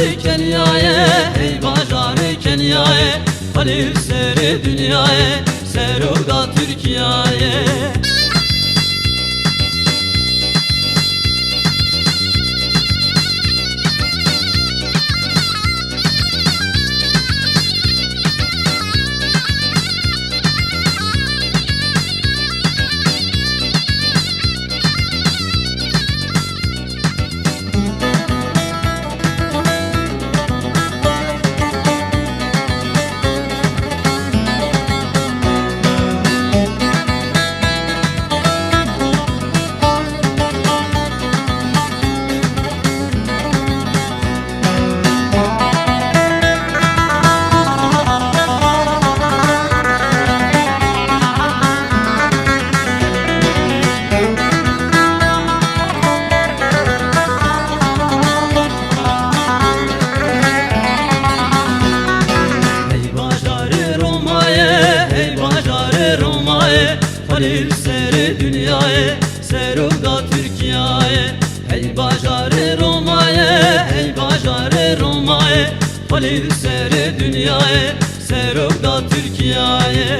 bajarı Kenyaye, hey bajarı Kenyaye, Halil seri dünyaya, seruda Türkiye'ye. Halil seri dünyaya, seruda Türkiye'ye, hey bajarı Roma'ya, hey bajarı Roma'ya, Halil seri dünyaya, seruda Türkiye'ye.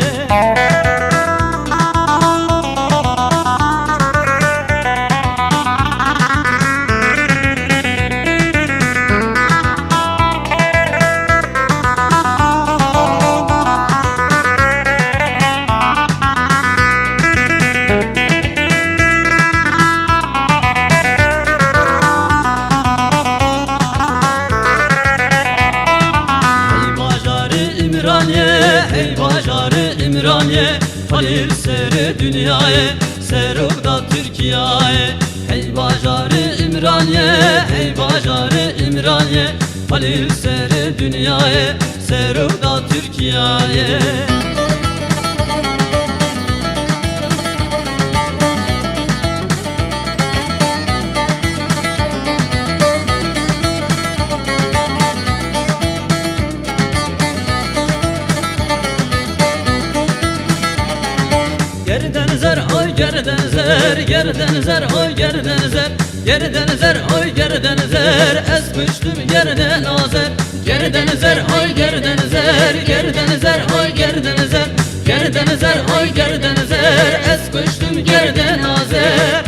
Hey bajarı İmraniye, Halil seri dünyaya, seruda Türkiye'ye, hey bajarı İmraniye, hey bajarı İmraniye, Halil seri dünyaya, seruda Türkiye'ye. Gerden zer oy gerden zer, gerden zer oy gerden zer, gerden zer oy gerden zer, esmiştim gerden azer. Gerden zer oy gerden zer, gerden zer oy gerden zer, gerden zer oy gerden zer, esmiştim gerden azer.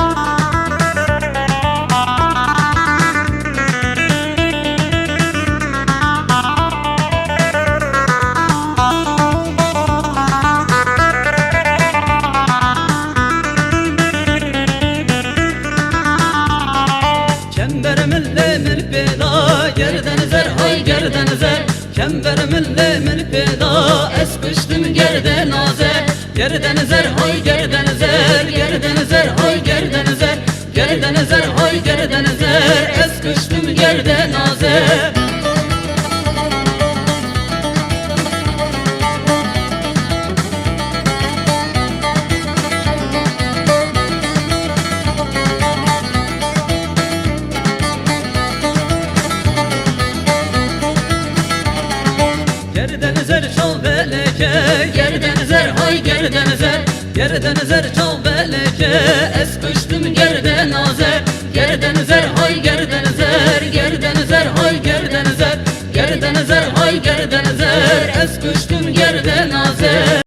Gerden zer oy gerden zer, kember milli peda, esmiştim gerden azer. Gerden zer oy gerden zer, gerden zer oy gerden zer, gerden zer oy gerden zer, esmiştim gerden azer. Gerden zer çal beleke, gerden zer oy gerden zer, gerden zer çal beleke, esmiş